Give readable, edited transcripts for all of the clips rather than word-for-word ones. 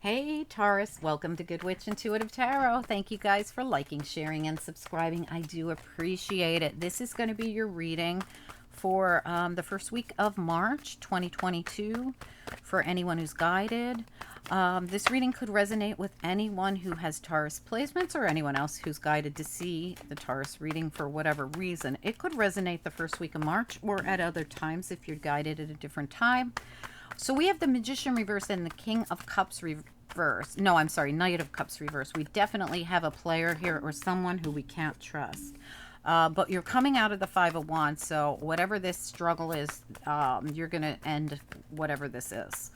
Hey Taurus, welcome to Good Witch Intuitive Tarot. Thank you guys for liking, sharing, and subscribing. I do appreciate it. This is going to be your reading for the first week of March 2022 for anyone who's guided. This reading could resonate with anyone who has Taurus placements or anyone else who's guided to see the Taurus reading for whatever reason. It could resonate the first week of March or at other times if you're guided at a different time. So we have the Magician reverse and the King of Cups reverse. No, I'm sorry, Knight of Cups reverse. We definitely have a player here or someone who we can't trust. But you're coming out of the Five of Wands, so whatever this struggle is, you're going to end whatever this is.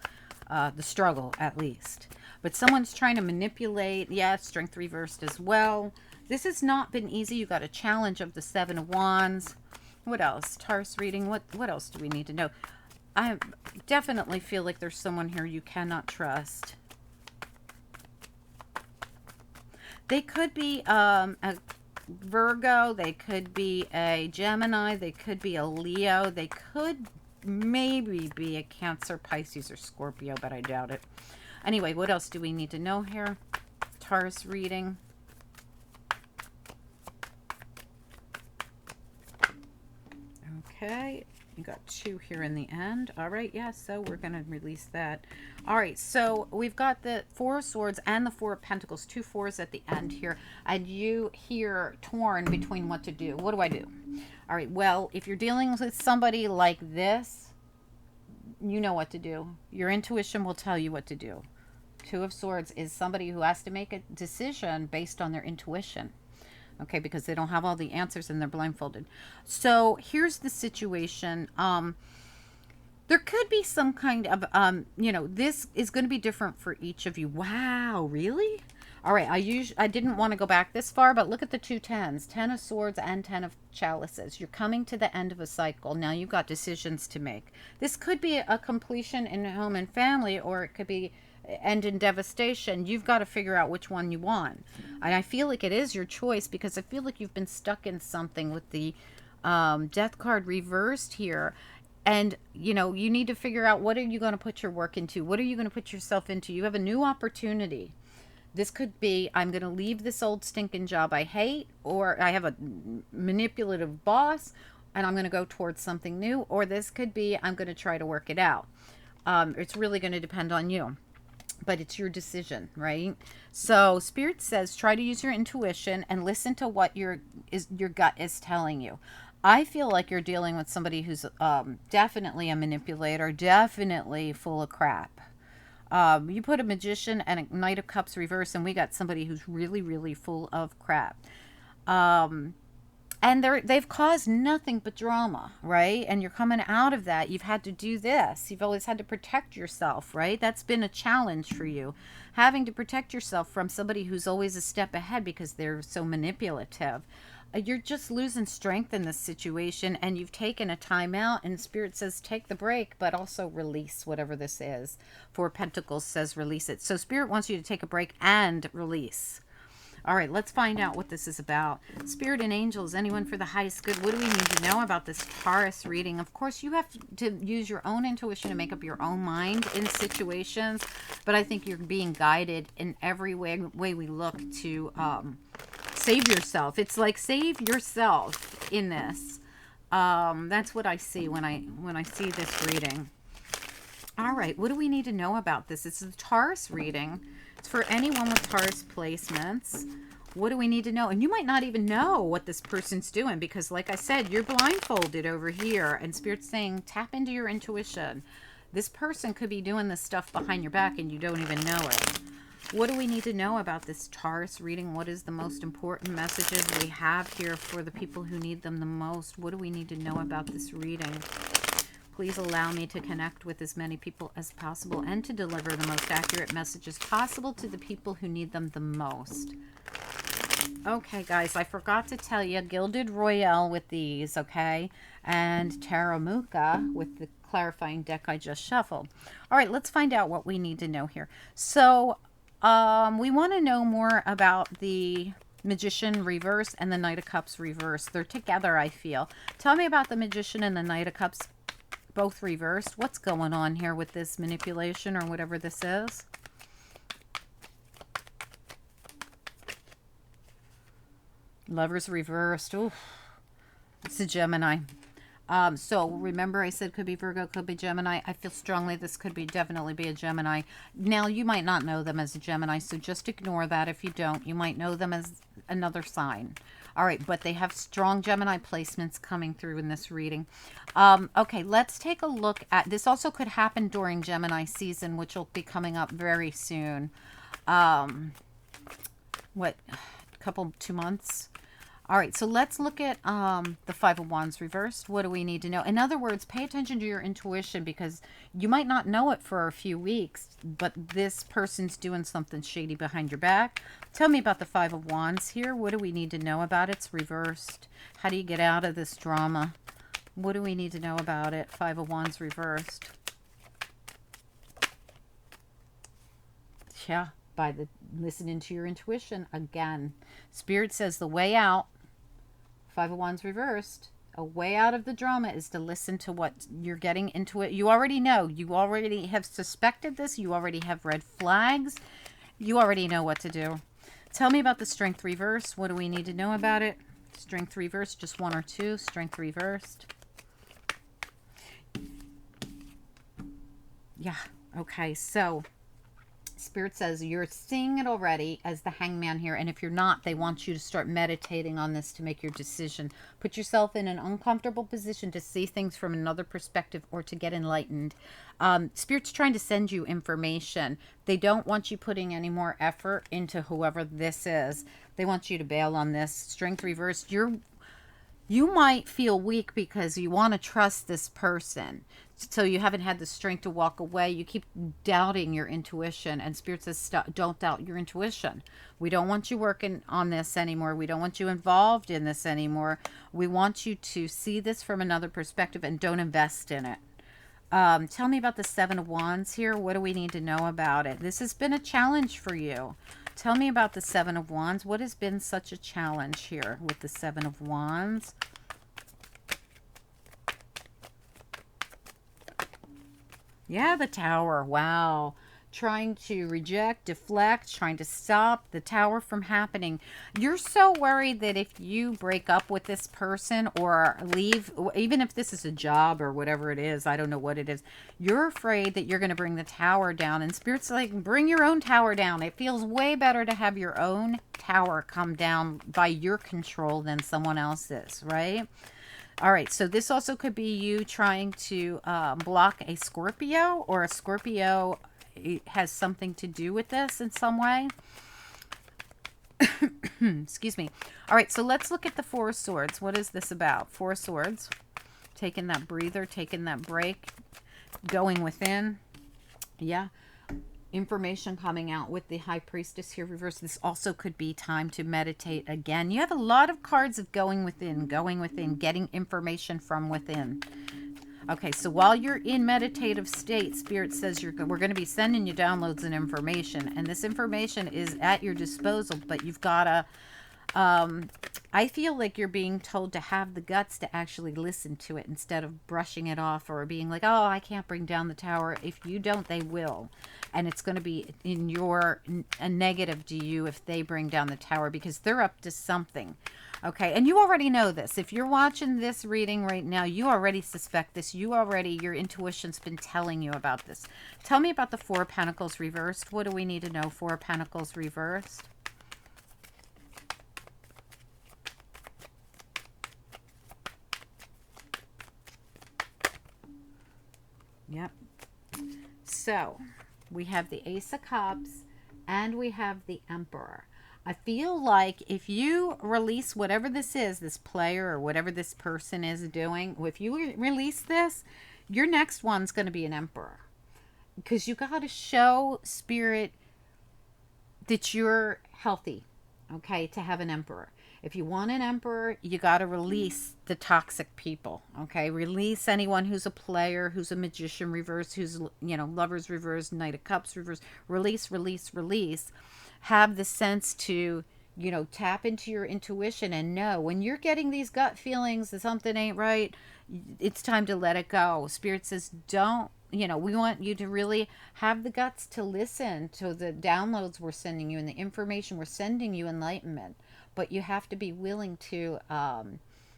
The struggle, at least. But someone's trying to manipulate. Yeah, Strength reversed as well. This has not been easy. You got a challenge of the Seven of Wands. What else? Taurus reading. What else do we need to know? I definitely feel like there's someone here you cannot trust. They could be a Virgo. They could be a Gemini. They could be a Leo. They could maybe be a Cancer, Pisces, or Scorpio, but I doubt it. Anyway, what else do we need to know here? Taurus reading. Okay. You got two here in the end. All right, yeah, so we're going to release that. All right, so we've got the Four of Swords and the Four of Pentacles, two fours at the end here, and you here torn between what to do. What do I do? All right, well, if you're dealing with somebody like this, you know what to do. Your intuition will tell you what to do. Two of Swords is somebody who has to make a decision based on their intuition. Okay, because they don't have all the answers and they're blindfolded. So here's the situation. There could be some kind of, this is going to be different for each of you. Wow, really? All right, I didn't want to go back this far, but look at the two tens, 10 of Swords and 10 of Chalices. You're coming to the end of a cycle. Now you've got decisions to make. This could be a completion in home and family, or it could be end in devastation. You've got to figure out which one you want. And I feel like it is your choice because I feel like you've been stuck in something with the death card reversed here. And, you need to figure out, what are you going to put your work into? What are you going to put yourself into? You have a new opportunity. This could be, I'm going to leave this old stinking job I hate, or I have a manipulative boss and I'm going to go towards something new. Or this could be, I'm going to try to work it out. It's really going to depend on you. But it's your decision, right? So Spirit says try to use your intuition and listen to what your gut is telling you. I feel like you're dealing with somebody who's definitely a manipulator, definitely full of crap. You put a Magician and a Knight of Cups reverse, and we got somebody who's really, really full of crap. And they've caused nothing but drama, right? And you're coming out of that. You've had to do this. You've always had to protect yourself, right? That's been a challenge for you. Having to protect yourself from somebody who's always a step ahead because they're so manipulative. You're just losing strength in this situation, and you've taken a time out, and Spirit says take the break, but also release whatever this is. Four Pentacles says release it. So Spirit wants you to take a break and release. All right, let's find out what this is about. Spirit and angels, anyone for the highest good. What do we need to know about this Taurus reading? Of course, you have to use your own intuition to make up your own mind in situations, but I think you're being guided in every way we look to save yourself. It's like save yourself in this. That's what I see when I see this reading. All right, what do we need to know about this? It's a Taurus reading. It's for anyone with Taurus placements. What do we need to know? And you might not even know what this person's doing because, like I said, you're blindfolded over here. And Spirit's saying, tap into your intuition. This person could be doing this stuff behind your back and you don't even know it. What do we need to know about this Taurus reading? What is the most important messages we have here for the people who need them the most? What do we need to know about this reading? Please allow me to connect with as many people as possible and to deliver the most accurate messages possible to the people who need them the most. Okay, guys, I forgot to tell you, Gilded Royale with these, okay? And Taramuka with the clarifying deck I just shuffled. All right, let's find out what we need to know here. So, we want to know more about the Magician reverse and the Knight of Cups reverse. They're together, I feel. Tell me about the Magician and the Knight of Cups both reversed. What's going on here with this manipulation or whatever this is? Lovers reversed. Ooh, it's a Gemini. So remember I said could be Virgo, could be Gemini. I feel strongly this could be definitely be a Gemini. Now, you might not know them as a Gemini, so just ignore that if you don't. You might know them as another sign. All right, but they have strong Gemini placements coming through in this reading. Okay, let's take a look at this. Also could happen during Gemini season, which will be coming up very soon. What, a couple, 2 months? All right, so let's look at the Five of Wands reversed. What do we need to know? In other words, pay attention to your intuition, because you might not know it for a few weeks, but this person's doing something shady behind your back. Tell me about the Five of Wands here. What do we need to know about it? It's reversed. How do you get out of this drama? What do we need to know about it? Five of Wands reversed. Yeah, by the listening to your intuition again. Spirit says the way out, Five of Wands reversed, a way out of the drama is to listen to what you're getting into it. You already know. You already have suspected this. You already have red flags. You already know what to do. Tell me about the Strength reversed. What do we need to know about it? Strength reversed, just one or two. Strength reversed. Yeah. Okay. So Spirit says you're seeing it already as the Hangman here. And if you're not, they want you to start meditating on this to make your decision. Put yourself in an uncomfortable position to see things from another perspective or to get enlightened. Spirit's trying to send you information. They don't want you putting any more effort into whoever this is. They want you to bail on this. Strength reversed. You might feel weak because you want to trust this person. So you haven't had the strength to walk away. You keep doubting your intuition. And Spirit says, don't doubt your intuition. We don't want you working on this anymore. We don't want you involved in this anymore. We want you to see this from another perspective and don't invest in it. Tell me about the Seven of Wands here. What do we need to know about it? This has been a challenge for you. Tell me about the Seven of Wands. What has been such a challenge here with the Seven of Wands? Yeah, the Tower. Wow. Trying to reject, deflect, trying to stop the Tower from happening. You're so worried that if you break up with this person or leave, even if this is a job or whatever it is, I don't know what it is, you're afraid that you're going to bring the Tower down. And Spirit's like, bring your own tower down. It feels way better to have your own tower come down by your control than someone else's, right? All right, so this also could be you trying to block a Scorpio, or a Scorpio has something to do with this in some way. Excuse me. All right, so let's look at the Four of Swords. What is this about? Four of Swords. Taking that breather, taking that break, going within. Yeah. Information coming out with the High Priestess here reversed. This also could be time to meditate again. You have a lot of cards of going within, getting information from within. Okay, so while you're in meditative state, Spirit says we're going to be sending you downloads and information. And this information is at your disposal, but you've got to... I feel like you're being told to have the guts to actually listen to it instead of brushing it off or being like, oh, I can't bring down the Tower. If you don't, they will. And it's going to be a negative to you if they bring down the Tower, because they're up to something. Okay, and you already know this. If you're watching this reading right now, you already suspect this. Your intuition's been telling you about this. Tell me about the Four of Pentacles reversed. What do we need to know? Four of Pentacles reversed. Yep. So we have the Ace of Cups and we have the Emperor. I feel like if you release whatever this is, this player or whatever this person is doing, if you release this, your next one's going to be an Emperor. Because you got to show Spirit that you're healthy, okay, to have an Emperor. If you want an Emperor, you got to release the toxic people, okay? Release anyone who's a player, who's a magician reverse, who's, lovers reverse, Knight of Cups reverse. Release, release, release. Have the sense to, tap into your intuition and know when you're getting these gut feelings that something ain't right, it's time to let it go. Spirit says don't you know, we want you to really have the guts to listen to the downloads we're sending you and the information we're sending you, enlightenment. But you have to be willing to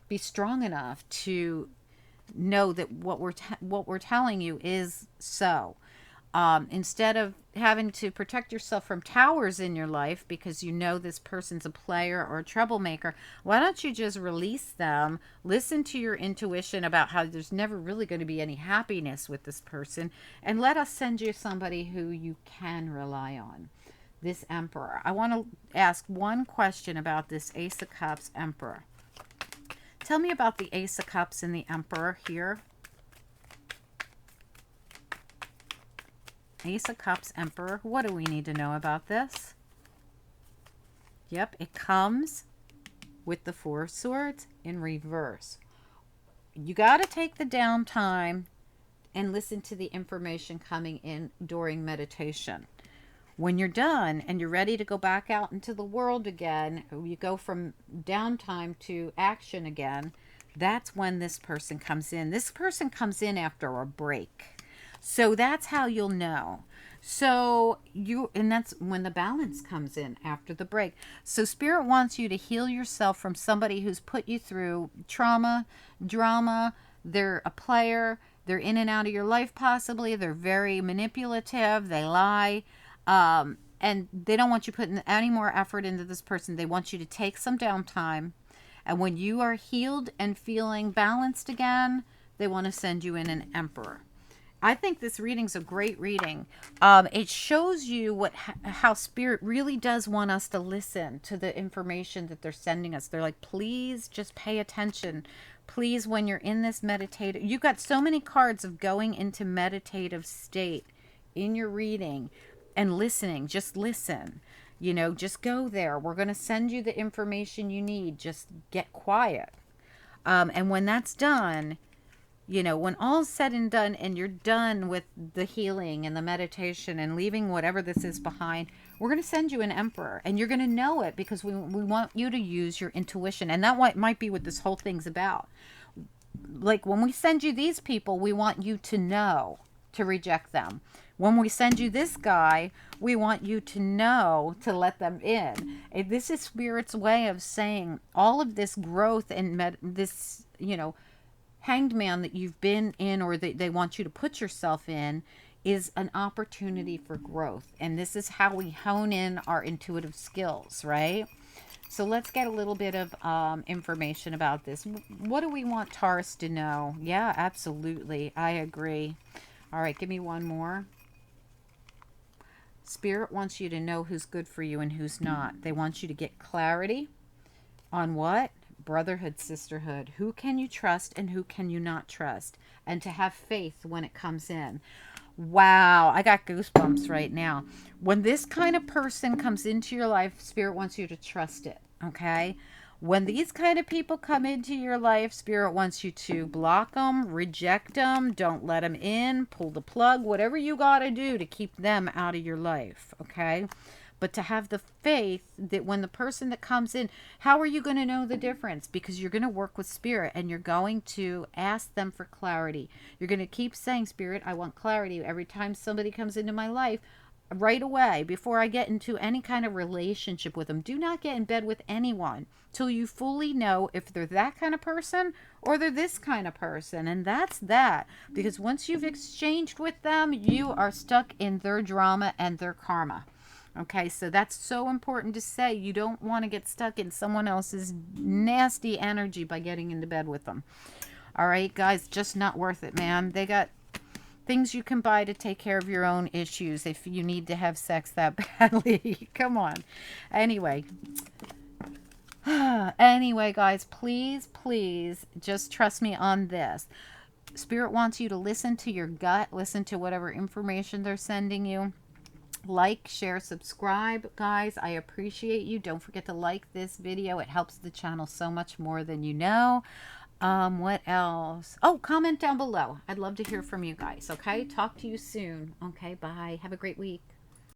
be strong enough to know that what we're telling you is so. Instead of having to protect yourself from towers in your life because you know this person's a player or a troublemaker, why don't you just release them? Listen to your intuition about how there's never really going to be any happiness with this person, and let us send you somebody who you can rely on. This Emperor. I want to ask one question about this Ace of Cups Emperor. Tell me about the Ace of Cups and the Emperor here. Ace of Cups, Emperor. What do we need to know about this? Yep, it comes with the Four of Swords in reverse. You got to take the downtime and listen to the information coming in during meditation. When you're done and you're ready to go back out into the world again, you go from downtime to action again, that's when this person comes in. This person comes in after a break. So that's how you'll know. So and that's when the balance comes in after the break. So Spirit wants you to heal yourself from somebody who's put you through trauma, drama. They're a player. They're in and out of your life possibly. They're very manipulative. They lie. And they don't want you putting any more effort into this person. They want you to take some downtime. And when you are healed and feeling balanced again, they want to send you in an Emperor. I think this reading's a great reading. It shows you how Spirit really does want us to listen to the information that they're sending us. They're like, please just pay attention. Please, when you're in this meditative, you've got so many cards of going into meditative state in your reading and listening. Just listen. You know, just go there. We're going to send you the information you need. Just get quiet. And when that's done, you know, when all's said and done and you're done with the healing and the meditation and leaving whatever this is behind, we're going to send you an Emperor. And you're going to know it because we want you to use your intuition. And that might be what this whole thing's about. Like when we send you these people, we want you to know to reject them. When we send you this guy, we want you to know to let them in. This is Spirit's way of saying all of this growth and this, you know, hanged man that you've been in or that they want you to put yourself in is an opportunity for growth. And this is how we hone in our intuitive skills, right? So let's get a little bit of information about this. What do we want Taurus to know? Yeah, absolutely. I agree. All right, give me one more. Spirit wants you to know who's good for you and who's not. They want you to get clarity on what? Brotherhood, sisterhood. Who can you trust and who can you not trust? And to have faith when it comes in. Wow, I got goosebumps right now. When this kind of person comes into your life, Spirit wants you to trust it, okay? When these kind of people come into your life, Spirit wants you to block them, reject them, don't let them in, pull the plug, whatever you got to do to keep them out of your life, okay? But to have the faith that when the person that comes in, how are you going to know the difference? Because you're going to work with Spirit and you're going to ask them for clarity. You're going to keep saying, Spirit, I want clarity. Every time somebody comes into my life, right away, before I get into any kind of relationship with them, do not get in bed with anyone till you fully know if they're that kind of person or they're this kind of person. And that's that. Because once you've exchanged with them, you are stuck in their drama and their karma. Okay, so that's so important to say. You don't want to get stuck in someone else's nasty energy by getting into bed with them. All right, guys, just not worth it, man. They got things you can buy to take care of your own issues if you need to have sex that badly. Come on. Anyway. Anyway, guys, please, please just trust me on this. Spirit wants you to listen to your gut. Listen to whatever information they're sending you. Like, share, subscribe, guys. I appreciate you. Don't forget to like this video. It helps the channel so much more than you know. What else? Oh, comment down below. I'd love to hear from you guys. Okay, talk to you soon. Okay, bye. Have a great week.